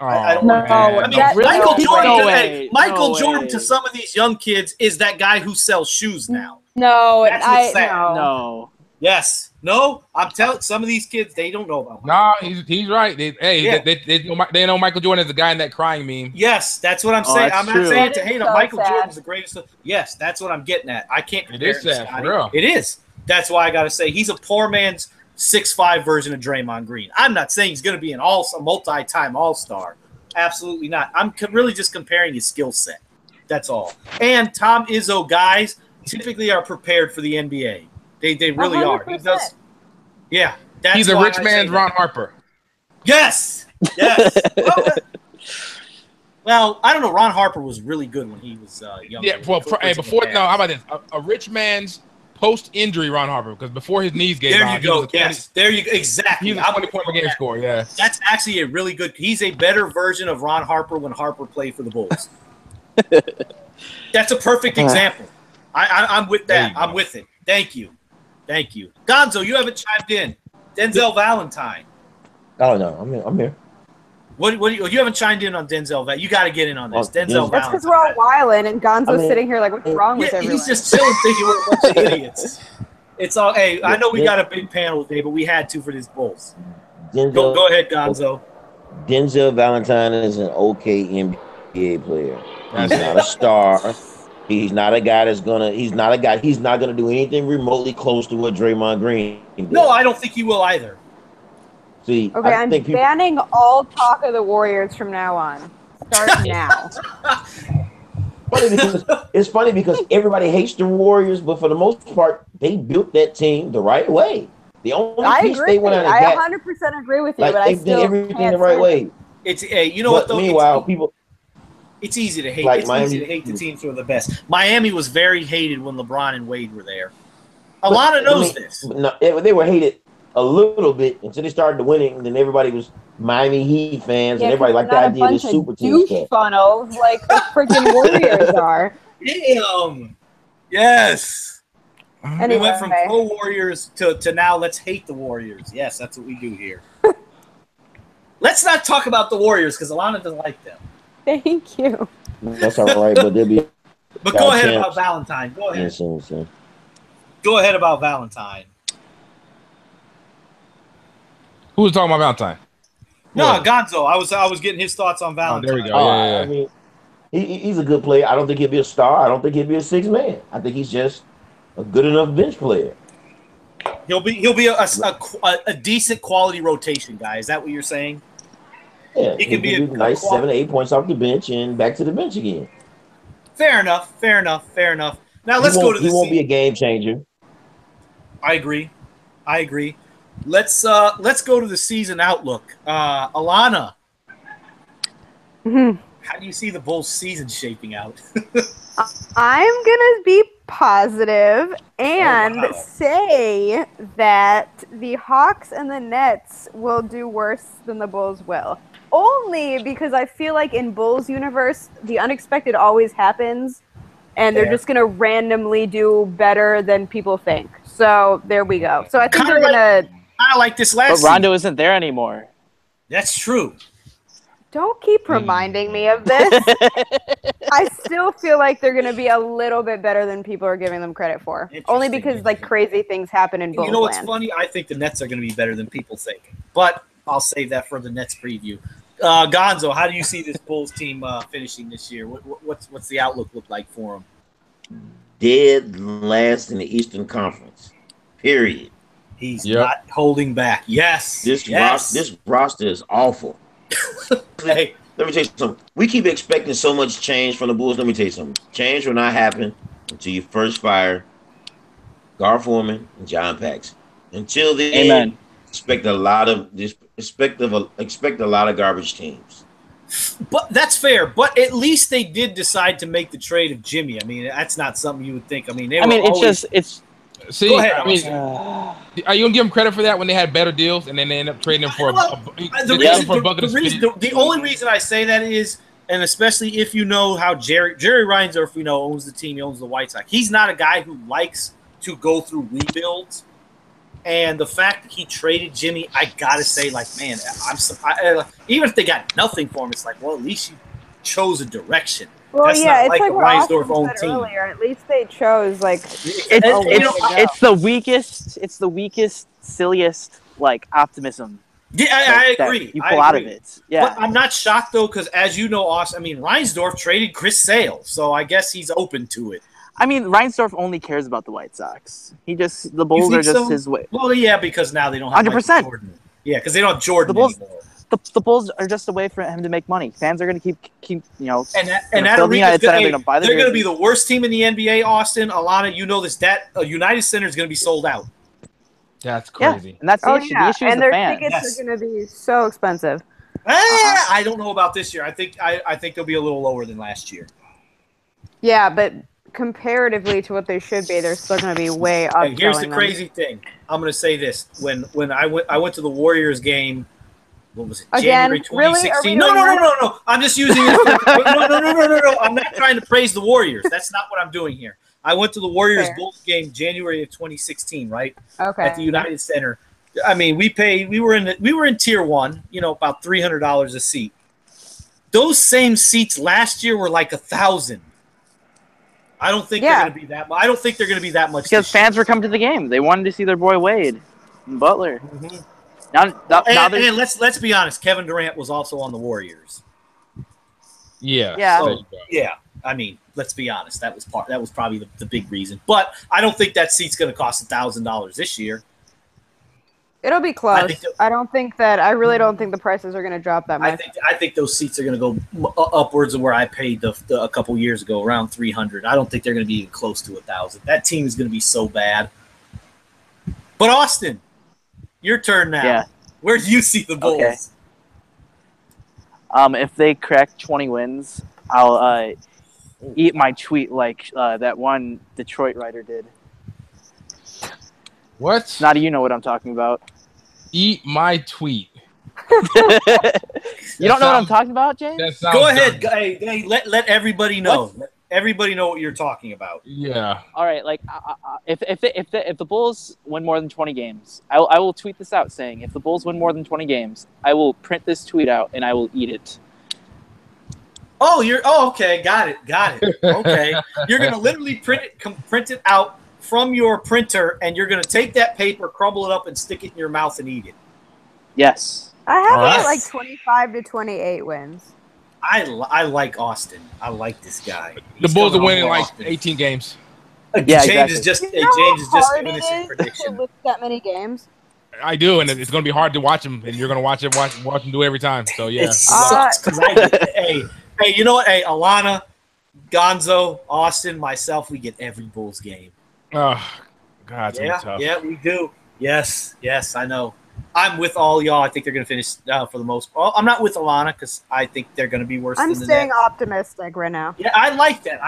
I don't know. I mean, Michael Jordan to some of these young kids is that guy who sells shoes now. No, that's what's sad. No. Yes. No, I'm telling some of these kids they don't know about. No, he's right. They know Michael Jordan is the guy in that crying meme. Yes, that's what I'm saying. I'm not saying to hate on Michael Jordan's the greatest. Yes, that's what I'm getting at. I can't compare. It is sad, for real. It is. That's why I got to say he's a poor man's 6'5" version of Draymond Green. I'm not saying he's going to be a multi-time All-Star. Absolutely not. I'm really just comparing his skill set. That's all. And Tom Izzo guys typically are prepared for the NBA. They really 100%. Are. He does. Yeah. He's a rich man's Ron Harper. Yes. Well, I don't know. Ron Harper was really good when he was young. Yeah. Well, how about this? A rich man's post-injury Ron Harper, because before his knees gave out. There you go. Yes. There you go. Exactly. He's a 20-point per game scorer. Yeah. That's actually a really good. He's a better version of Ron Harper when Harper played for the Bulls. That's a perfect example. I'm with that. I'm with it. Thank you. Gonzo, you haven't chimed in. Denzel Valentine. Oh no, I'm here. What you haven't chimed in on Denzel Valentine? You got to get in on this. Denzel Valentine. That's because we're all wilding and Gonzo's sitting here like, what's wrong with everyone? He's just chilling, thinking we're a bunch of idiots. It's all. Hey, I know we got a big panel today, but we had to for these Bulls. Go ahead, Gonzo. Denzel Valentine is an okay NBA player. He's not a star. He's not a guy that's gonna. He's not gonna do anything remotely close to what Draymond Green did. No, I don't think he will either. See, okay, I'm banning all talk of the Warriors from now on. Start now. It's funny because everybody hates the Warriors, but for the most part, they built that team the right way. The only piece they went out and got, 100% agree with you, but I still did everything the right way. It's you know what though. Meanwhile, people. It's easy to hate. Like it's Miami, easy to hate the teams who are the best. Miami was very hated when LeBron and Wade were there. Allana knows this. No, they were hated a little bit until they started winning, and then everybody was Miami Heat fans, and everybody liked the idea of this super team stuff. Funnels like the freaking Warriors are. Damn. Yes. Anyway. We went from pro Warriors to now let's hate the Warriors. Yes, that's what we do here. Let's not talk about the Warriors because Allana doesn't like them. Thank you. That's all right, but they'll be. But go ahead about Valentine. Go ahead. Go ahead about Valentine. Who was talking about Valentine? No, Gonzo. I was getting his thoughts on Valentine. Oh, there we go. Yeah. I mean, he's a good player. I don't think he'll be a star. I don't think he'll be a sixth man. I think he's just a good enough bench player. He'll be a decent quality rotation guy. Is that what you're saying? Yeah, he can be a nice 7 to 8 points off the bench and back to the bench again. Fair enough. Now let's go to He won't be a game changer. I agree. Let's go to the season outlook. Allana, how do you see the Bulls season shaping out? I'm gonna be positive and say that the Hawks and the Nets will do worse than the Bulls will. Only because I feel like in Bulls universe, the unexpected always happens, and they're just gonna randomly do better than people think. So there we go. So I think they're gonna. I like this last. But Rondo isn't there anymore. That's true. Don't keep reminding me of this. I still feel like they're going to be a little bit better than people are giving them credit for. Only because like crazy things happen in Bulls You know what's land. funny? I think the Nets are going to be better than people think. But I'll save that for the Nets preview. Gonzo, how do you see this Bulls team finishing this year? What's the outlook look like for them? Dead last in the Eastern Conference. Period. He's not holding back. Yes. This roster is awful. Hey. Let me tell you something. We keep expecting so much change from the Bulls. Let me tell you something. Change will not happen until you first fire Gar Forman and John Paxson. Until then, expect a lot of garbage teams. But that's fair. But at least they did decide to make the trade of Jimmy. I mean, that's not something you would think. I mean, it's. See, go ahead, I mean, are you gonna give them credit for that when they had better deals and then they end up trading them for the only reason I say that is, and especially if you know how Jerry Reinsdorf, owns the team, he owns the White Sox. He's not a guy who likes to go through rebuilds, and the fact that he traded Jimmy, I gotta say, like, man, even if they got nothing for him, it's like, well, at least you chose a direction. Well, that's yeah, not it's like a what Reinsdorf owned said team. earlier. At least they chose like It's the weakest. It's the weakest, silliest like optimism. Yeah, I agree. You pull out of it. Yeah, but I'm not shocked though, because as you know, Austin. I mean, Reinsdorf traded Chris Sale, so I guess he's open to it. I mean, Reinsdorf only cares about the White Sox. The Bulls are just his way. Well, yeah, because now they don't have 100%. Jordan. Yeah, because they don't have Jordan anymore. The Bulls are just a way for him to make money. Fans are going to keep they're going to be the worst team in the NBA. Austin, Allana, you know this. That United Center is going to be sold out. That's crazy. Yeah, and that's the issue. The issue is and the their fans. tickets are going to be so expensive. I don't know about this year. I think they'll be a little lower than last year. Yeah, but comparatively to what they should be, they're still going to be way up. Hey, here's the crazy thing. I'm going to say this: when I went to the Warriors game. What was it? Again, January 2016. Really? No. I'm just using it. No. I'm not trying to praise the Warriors. That's not what I'm doing here. I went to the Warriors Bulls game January of 2016, right? Okay. At the United Center. I mean, we were in tier 1, about $300 a seat. Those same seats last year were like 1,000. I don't think they're going to be that much. I don't think they're going to be that much because fans were coming to the game. They wanted to see their boy Wade and Butler. Mm-hmm. And let's be honest. Kevin Durant was also on the Warriors. Yeah. So, yeah. I mean, let's be honest. That was probably the big reason. But I don't think that seat's going to cost $1,000 this year. It'll be close. I really don't think the prices are going to drop that much. I think those seats are going to go upwards of where I paid a couple years ago, around $300. I don't think they're going to be even close to $1,000. That team is going to be so bad. But Austin. Your turn now. Yeah. Where do you see the Bulls? Okay. If they crack 20 wins, I'll eat my tweet like that one Detroit writer did. What? Now do you know what I'm talking about? Eat my tweet. You don't know what I'm talking about, James? Go ahead. Hey, let everybody know. Let everybody know what you're talking about. Yeah. All right. Like, if the Bulls win more than 20 games, I will tweet this out saying, if the Bulls win more than 20 games, I will print this tweet out and I will eat it. Okay. Got it. Okay. You're gonna literally print it out from your printer, and you're gonna take that paper, crumble it up, and stick it in your mouth and eat it. Yes. I have it at like 25 to 28 wins. I like Austin. I like this guy. The Bulls are winning like 18 games. Yeah, James is just giving us his prediction. To win that many games. I do, and it's going to be hard to watch him, and you're going to watch him do it every time. So yeah. It sucks because hey, you know what? Hey, Allana, Gonzo, Austin, myself, we get every Bulls game. Oh, God, it's tough. Yeah, we do. Yes, I know. I'm with all y'all. I think they're going to finish for the most part. I'm not with Allana because I think they're going to be worse than the Nets. I'm staying optimistic right now. Yeah, I like that.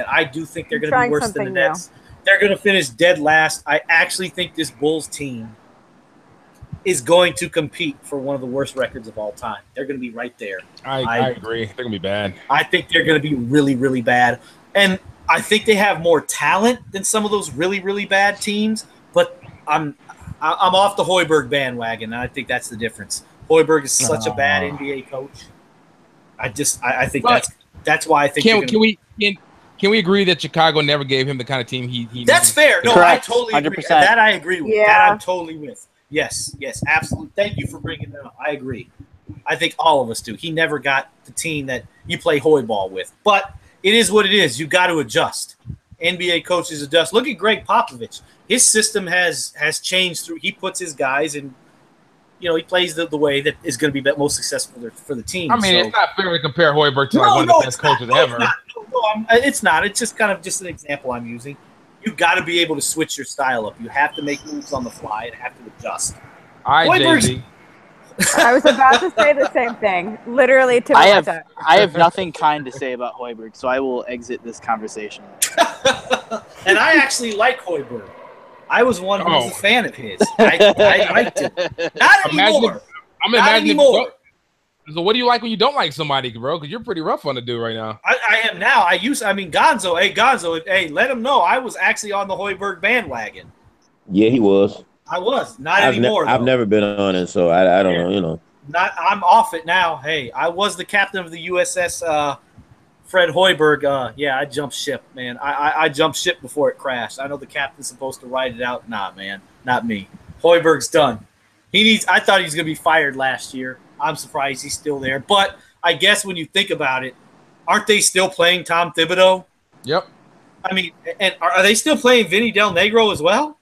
I do think they're going to be worse than the Nets. They're going to finish dead last. I actually think this Bulls team is going to compete for one of the worst records of all time. They're going to be right there. I agree. They're going to be bad. I think they're going to be really, really bad. And I think they have more talent than some of those really, really bad teams. But I'm off the Hoiberg bandwagon, and I think that's the difference. Hoiberg is such a bad NBA coach. I think that's why I think. Can we agree that Chicago never gave him the kind of team he That's fair. No, Correct. I totally agree. 100%. That I agree with. Yeah. That I'm totally with. Yes, absolutely. Thank you for bringing that up. I agree. I think all of us do. He never got the team that you play Hoy ball with. But it is what it is. You got to adjust. NBA coaches adjust. Look at Greg Popovich. His system has changed through. He puts his guys in. He plays the way that is going to be most successful for the team. I mean, it's not fair to compare Hoiberg to one of the best coaches ever. It's not. It's just kind of just an example I'm using. You got to be able to switch your style up. You have to make moves on the fly and have to adjust. All right, JD. I was about to say the same thing. Literally, I have nothing kind to say about Hoiberg, so I will exit this conversation. And I actually like Hoiberg. I was one who was a fan of his. I liked him. Not anymore. Not anymore. So what do you like when you don't like somebody, bro? Because you're pretty rough on the dude right now. I am now. Gonzo. Hey, Gonzo. Hey, let him know. I was actually on the Hoiberg bandwagon. Yeah, he was. I was. Not anymore, I've never been on it, so I don't know, I'm off it now. Hey, I was the captain of the USS Fred Hoiberg. I jumped ship, man. I jumped ship before it crashed. I know the captain's supposed to ride it out. Nah, man. Not me. Hoiberg's done. I thought he was going to be fired last year. I'm surprised he's still there. But I guess when you think about it, aren't they still playing Tom Thibodeau? Yep. I mean, and are they still playing Vinny Del Negro as well?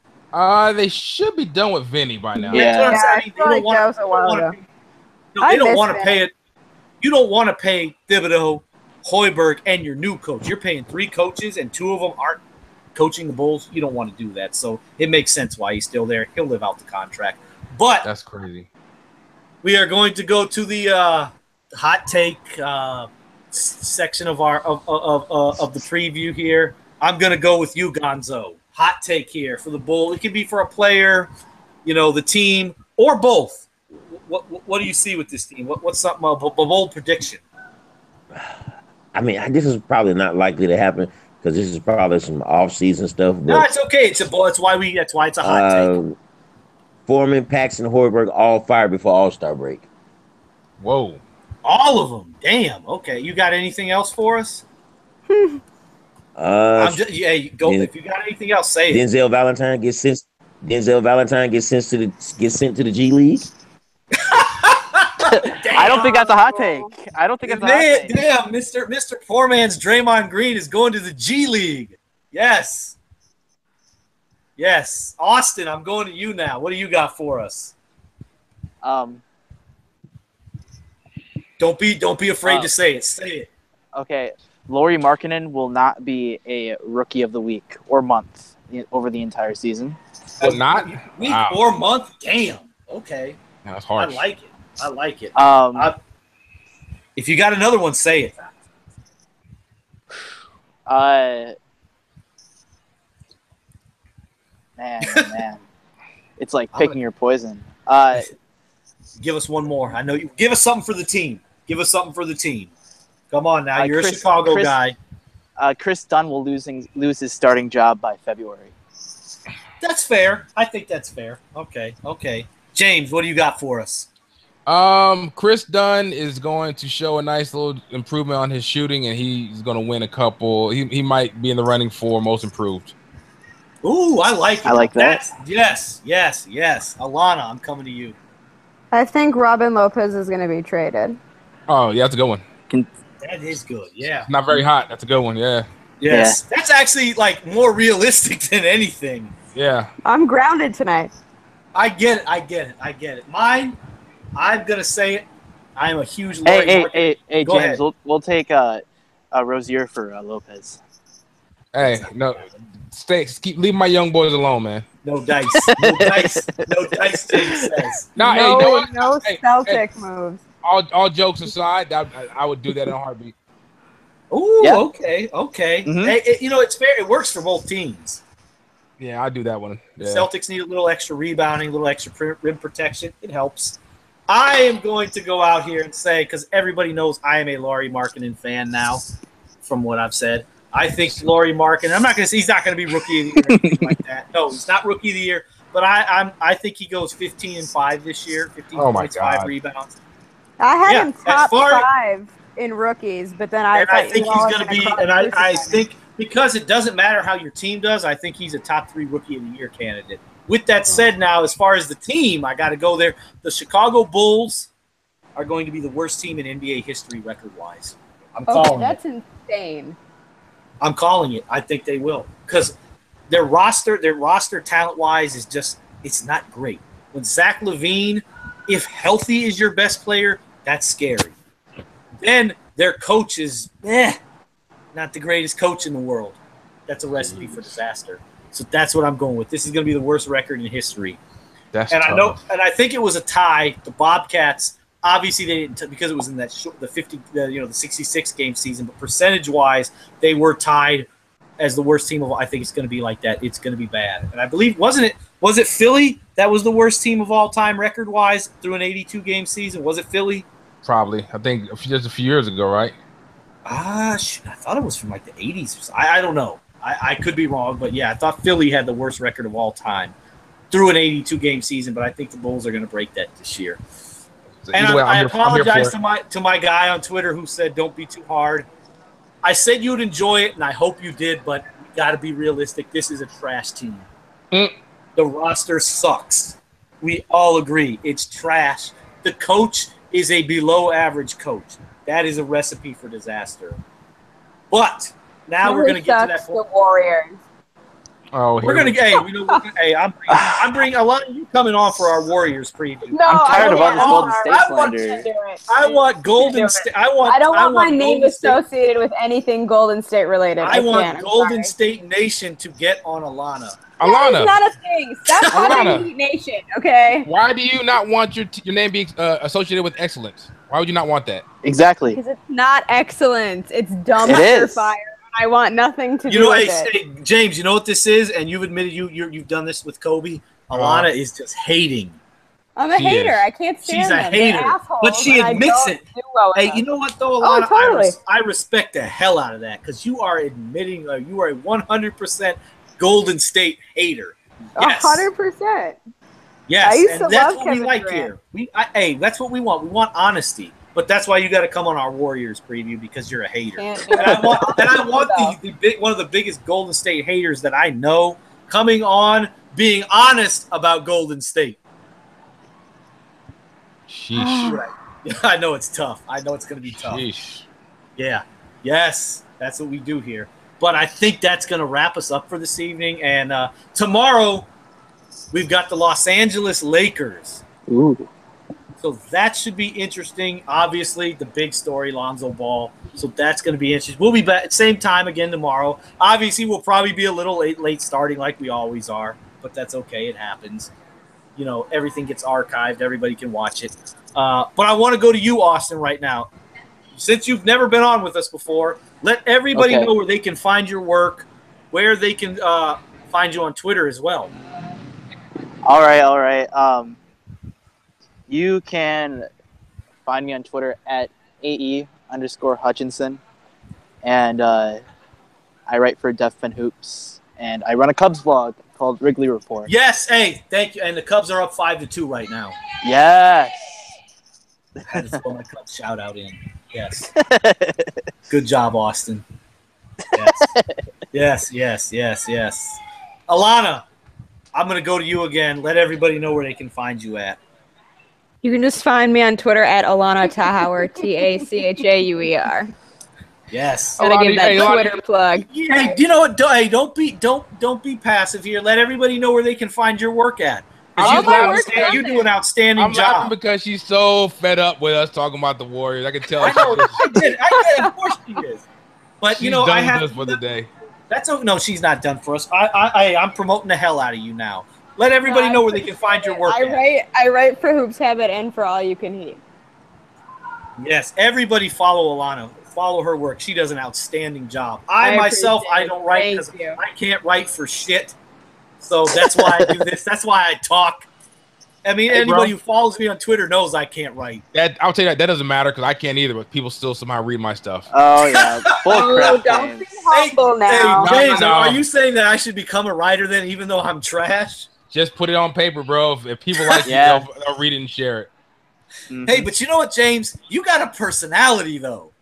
They should be done with Vinny by now. Yeah. They don't want to pay it. You don't want to pay Thibodeau, Hoiberg, and your new coach. You're paying 3 coaches, and 2 of them aren't coaching the Bulls. You don't want to do that. So it makes sense why he's still there. He'll live out the contract. But that's crazy. We are going to go to the hot take section of our of the preview here. I'm going to go with you, Gonzo. Hot take here for the Bull. It can be for a player, the team, or both. What do you see with this team? What's something a bold prediction? I mean, this is probably not likely to happen because this is probably some off-season stuff. But, no, it's okay. That's why it's a hot take. Foreman, Paxson, Hoiberg, all fired before All-Star break. Whoa. All of them. Damn. Okay. You got anything else for us? Go. If you got anything else, say it. Denzel Valentine gets sent to the G League. I don't think that's a hot take. Damn, Mr. Poor Man's Draymond Green is going to the G League. Yes. Yes. Austin, I'm going to you now. What do you got for us? Don't be afraid to say it. Say it. Okay. Lauri Markkanen will not be a rookie of the week or month over the entire season. Week or month? Damn. Okay. That's harsh. I like it. If you got another one, say it. Man. It's like picking your poison. Give us one more. I know you. Give us something for the team. Come on now. You're a Chicago guy. Chris Dunn will lose his starting job by February. That's fair. I think that's fair. Okay. James, what do you got for us? Chris Dunn is going to show a nice little improvement on his shooting, and he's going to win a couple. He might be in the running for most improved. Ooh, I like it. I like that. Yes. Allana, I'm coming to you. I think Robin Lopez is going to be traded. Oh, yeah, that's a good one. That is good, yeah. Not very hot. That's a good one, yeah. Yes. Yeah. That's actually, more realistic than anything. Yeah. I'm grounded tonight. I get it. Mine, I'm going to say it. I'm a huge Lauri Hey, James, we'll take Rozier for Lopez. Hey, no. Leave my young boys alone, man. No dice. No dice, James says. No Celtic moves. All jokes aside, I would do that in a heartbeat. Ooh, yeah. Okay. Mm-hmm. Hey, it's fair. It works for both teams. Yeah, I do that one. Yeah. Celtics need a little extra rebounding, a little extra rim protection. It helps. I am going to go out here and say, because everybody knows I am a Lauri Markkanen fan now, from what I've said. I think Lauri Markkanen. I'm not going to say he's not going to be rookie of the year or anything like that. No, he's not rookie of the year. But I think he goes 15-5 this year. 15 points, 5 rebounds. I had him top 5 in rookies, but then I think he's going to be, and I think because it doesn't matter how your team does, I think he's a top 3 rookie of the year candidate. With that said, now as far as the team, I got to go there. The Chicago Bulls are going to be the worst team in NBA history record-wise. I'm calling that's insane. I'm calling it. I think they will because their roster talent-wise is just it's not great. When Zach LaVine, if healthy, is your best player, that's scary. Then their coach is not the greatest coach in the world. That's a recipe for disaster. So that's what I'm going with. This is going to be the worst record in history. I think it was a tie. The Bobcats, obviously they didn't because it was in that the 66 game season, but percentage-wise, they were tied as the worst team of all. I think it's going to be like that. It's going to be bad. And I believe was it Philly that was the worst team of all time record-wise through an 82 game season? Was it Philly? Probably. I think just a few years ago, right? I thought it was from like the 80s. I don't know. I could be wrong, but yeah, I thought Philly had the worst record of all time through an 82 game season, but I think the Bulls are going to break that this year. And I apologize to my guy on Twitter who said don't be too hard. I said you'd enjoy it, and I hope you did, but we got to be realistic. This is a trash team. The roster sucks. We all agree. It's trash. The coach is a below-average coach. That is a recipe for disaster. But now we're going to get to that point. The Warriors. Oh, we're going to I'm bringing a lot of you coming on for our Warriors preview. No, I'm tired of all this Golden State slander. I want Golden State. I don't want my name associated with anything Golden State related. I want Golden State Nation to get on Allana. Allana, it's not a thing. Stop calling me Nation, okay? Why do you not want your name being associated with excellence? Why would you not want that? Exactly. Because it's not excellence. It's dumpster fire. I want nothing to do with it. Hey, James, you know what this is? And you've admitted you've done this with Kobe. Allana is just hating. I'm a hater. I can't stand She's a hater. But she admits it. Hey, you know what, though, Allana? Totally. I respect the hell out of that because you are admitting you are a 100% Golden State hater. Yes. 100%. Yes, I used to that's love what Kevin we like Durant. here. That's what we want. We want honesty. But that's why you got to come on our Warriors preview because you're a hater. And I want one of the biggest Golden State haters that I know coming on, being honest about Golden State. Sheesh. I know it's tough. I know it's going to be tough. Sheesh. Yeah. Yes, that's what we do here. But I think that's going to wrap us up for this evening. And tomorrow, we've got the Los Angeles Lakers. Ooh. So that should be interesting. Obviously, the big story, Lonzo Ball. So that's going to be interesting. We'll be back at the same time again tomorrow. Obviously, we'll probably be a little late starting like we always are, but that's okay. It happens. You know, everything gets archived. Everybody can watch it. But I want to go to you, Austin, right now. Since you've never been on with us before, let everybody know where they can find your work, where they can find you on Twitter as well. All right. You can find me on Twitter at AE_Hutchinson. And I write for Def Pen Hoops. And I run a Cubs blog called Wrigley Report. Yes, hey, thank you. And the Cubs are up 5-2 right now. Yes. I had to throw my Cubs shout out in. Yes. Good job, Austin. Yes. Yes. Allana, I'm going to go to you again. Let everybody know where they can find you at. You can just find me on Twitter at Allana Tachauer, Tachauer. Yes. Gotta give that Twitter plug. Hey, you know what? Hey, don't be passive here. Let everybody know where they can find your work at. You do an outstanding job. I'm laughing because she's so fed up with us talking about the Warriors. I can tell. I did. Of course she is. But she's done with us for the day. No, she's not done for us. I'm promoting the hell out of you now. Let everybody know where they can find your work. I write for Hoops Habit and for All You Can Eat. Yes, everybody follow Allana. Follow her work. She does an outstanding job. I don't write because I can't write for shit. So that's why I do this. That's why I talk. I mean, anybody who follows me on Twitter knows I can't write. I'll tell you that doesn't matter because I can't either, but people still somehow read my stuff. Oh, yeah. Don't be humble now. Hey, James, are you saying that I should become a writer then, even though I'm trash? Just put it on paper, bro. If people like you, they'll read it and share it. Mm-hmm. Hey, but you know what, James? You got a personality, though.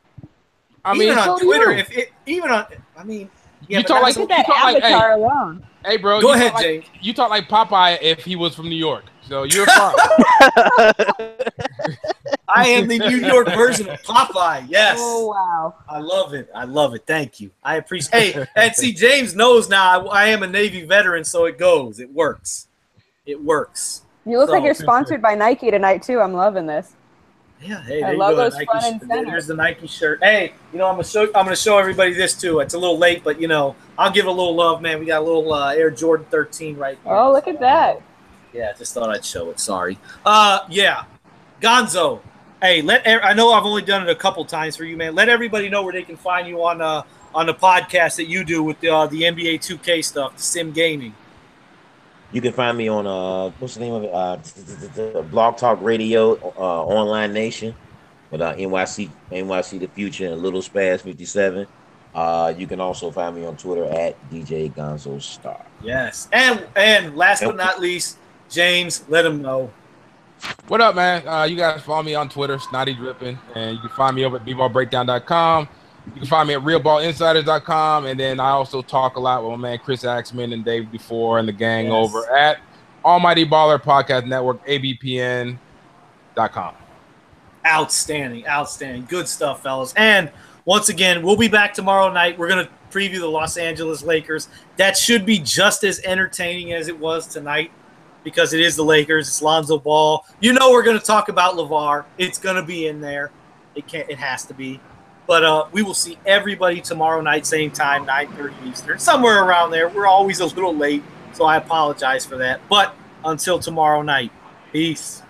I mean, even on so Twitter, you. yeah, you but talk like Look at that like, avatar alone. hey, bro. Go you ahead, talk like, James. You talk like Popeye if he was from New York. So you're fine. I am the New York version of Popeye. Yes. Oh wow. I love it. I love it. Thank you. I appreciate. Hey, and see, James knows now. I am a Navy veteran, so it goes. It works. It works. You look So- like you're sponsored by Nike tonight too. I'm loving this. Yeah. Hey, Our there you go. logo's Nike front and center. There's the Nike shirt. Hey, I'm gonna show everybody this too. It's a little late, but I'll give a little love, man. We got a little Air Jordan 13 right here. Oh, look at that. Yeah, just thought I'd show it. Sorry. Yeah. Gonzo. Hey, I know I've only done it a couple times for you, man. Let everybody know where they can find you on the podcast that you do with the NBA 2K stuff, the Sim Gaming. You can find me on what's the name of it? Blog Talk Radio, Online Nation, with NYC the Future and Little Spaz 57. You can also find me on Twitter at DJ Gonzo Star. Yes, and last but not least, James, let him know. What up, man? You guys follow me on Twitter, Snotty Drippin', and you can find me over at bballbreakdown.com. You can find me at realballinsiders.com, and then I also talk a lot with my man Chris Axman and Dave Before and the gang over at Almighty Baller Podcast Network, abpn.com. Outstanding. Good stuff, fellas. And once again, we'll be back tomorrow night. We're going to preview the Los Angeles Lakers. That should be just as entertaining as it was tonight because it is the Lakers. It's Lonzo Ball. We're going to talk about LeVar. It's going to be in there. It has to be. But we will see everybody tomorrow night, same time, 9:30 Eastern, somewhere around there. We're always a little late, so I apologize for that. But until tomorrow night, peace.